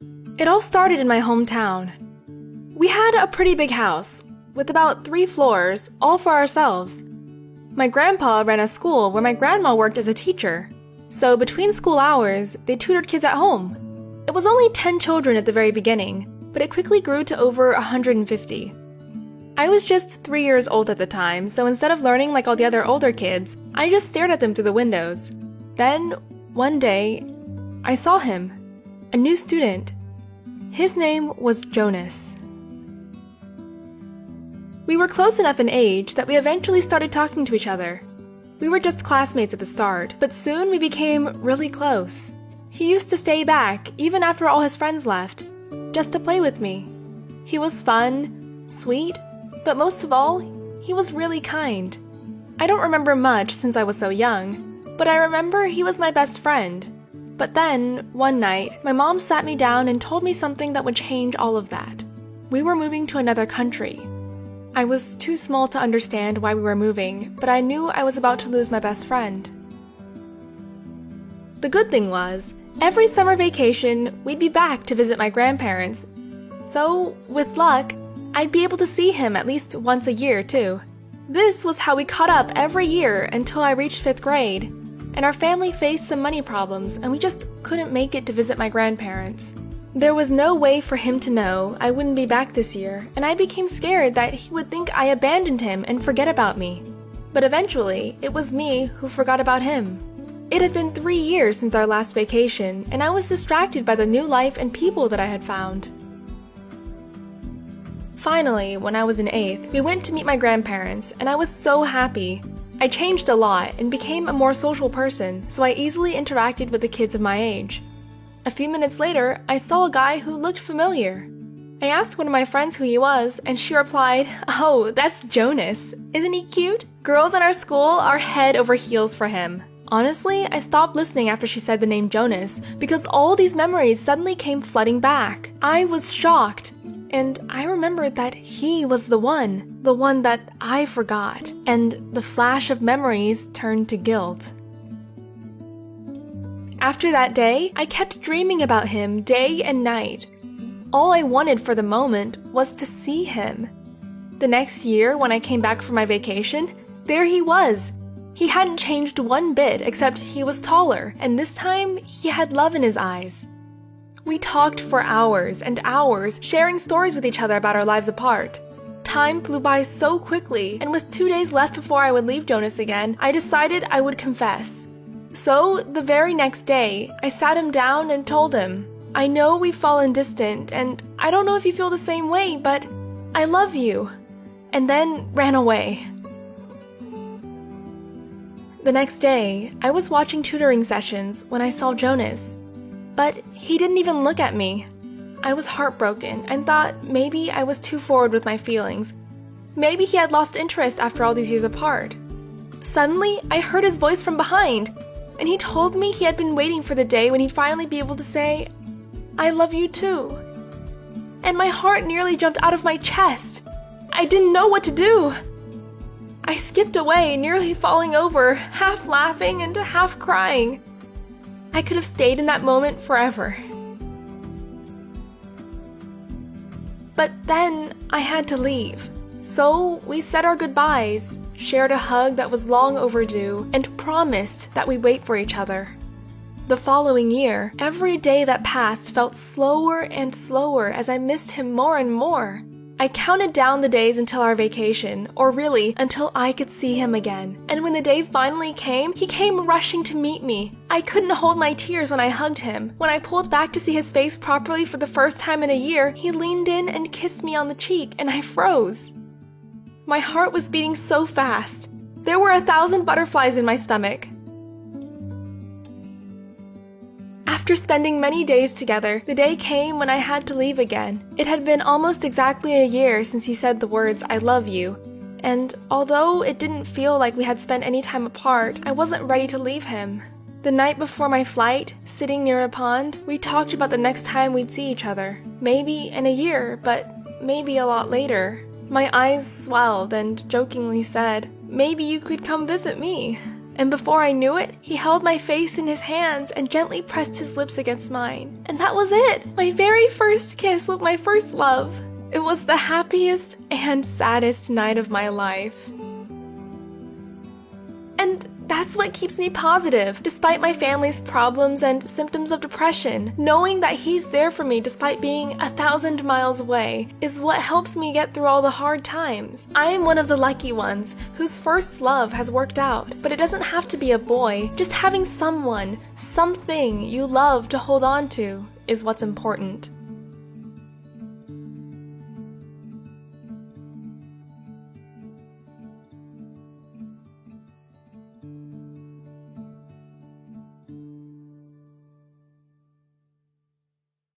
It all started in my hometown. We had a pretty big house, with about 3 floors, all for ourselves. My grandpa ran a school where my grandma worked as a teacher, so between school hours, they tutored kids at home. It was only 10 children at the very beginning, but it quickly grew to over 150. I was just 3 years old at the time, so instead of learning like all the other older kids, I just stared at them through the windows. Then, one day, I saw him, a new student. His name was Jonas. We were close enough in age that we eventually started talking to each other. We were just classmates at the start, but soon we became really close. He used to stay back, even after all his friends left, just to play with me. He was fun, sweet, but most of all, he was really kind. I don't remember much since I was so young, but I remember he was my best friend. But then, one night, my mom sat me down and told me something that would change all of that. We were moving to another country. I was too small to understand why we were moving, but I knew I was about to lose my best friend. The good thing was, every summer vacation, we'd be back to visit my grandparents. So, with luck, I'd be able to see him at least once a year, too. This was how we caught up every year until I reached 5th grade, and our family faced some money problems, and we just couldn't make it to visit my grandparents. There was no way for him to know I wouldn't be back this year, and I became scared that he would think I abandoned him and forget about me. But eventually, it was me who forgot about him. It had been 3 years since our last vacation, and I was distracted by the new life and people that I had found. Finally, when I was in 8th, we went to meet my grandparents, and I was so happy. I changed a lot and became a more social person, so I easily interacted with the kids of my age. A few minutes later, I saw a guy who looked familiar. I asked one of my friends who he was, and she replied, "Oh, that's Jonas. Isn't he cute?" Girls in our school are head over heels for him. Honestly, I stopped listening after she said the name Jonas, because all these memories suddenly came flooding back. I was shocked, and I remembered that he was the one that I forgot, and the flash of memories turned to guilt. After that day, I kept dreaming about him day and night. All I wanted for the moment was to see him. The next year, when I came back from my vacation, there he was. He hadn't changed one bit, except he was taller, and this time, he had love in his eyes. We talked for hours and hours, sharing stories with each other about our lives apart. Time flew by so quickly, and with 2 days left before I would leave Jonas again, I decided I would confess. So, the very next day, I sat him down and told him, "I know we've fallen distant, and I don't know if you feel the same way, but I love you," and then ran away. The next day, I was watching tutoring sessions when I saw Jonas, but he didn't even look at me. I was heartbroken and thought maybe I was too forward with my feelings. Maybe he had lost interest after all these years apart. Suddenly, I heard his voice from behind, and he told me he had been waiting for the day when he'd finally be able to say, "I love you too." And my heart nearly jumped out of my chest. I didn't know what to do. I skipped away, nearly falling over, half laughing and half crying. I could have stayed in that moment forever. But then I had to leave. So we said our goodbyes, shared a hug that was long overdue, and promised that we'd wait for each other. The following year, every day that passed felt slower and slower as I missed him more and more. I counted down the days until our vacation, or really, until I could see him again. And when the day finally came, he came rushing to meet me. I couldn't hold my tears when I hugged him. When I pulled back to see his face properly for the first time in a year, he leaned in and kissed me on the cheek, and I froze. My heart was beating so fast. There were 1,000 butterflies in my stomach. After spending many days together, the day came when I had to leave again. It had been almost exactly a year since he said the words, "I love you," and although it didn't feel like we had spent any time apart, I wasn't ready to leave him. The night before my flight, sitting near a pond, we talked about the next time we'd see each other. Maybe in a year, but maybe a lot later. My eyes swelled and jokingly said, "Maybe you could come visit me." And before I knew it, he held my face in his hands and gently pressed his lips against mine. And that was it! My very first kiss with my first love. It was the happiest and saddest night of my life. And that's what keeps me positive, despite my family's problems and symptoms of depression. Knowing that he's there for me despite being 1,000 miles away is what helps me get through all the hard times. I am one of the lucky ones whose first love has worked out, but it doesn't have to be a boy. Just having someone, something you love to hold on to is what's important.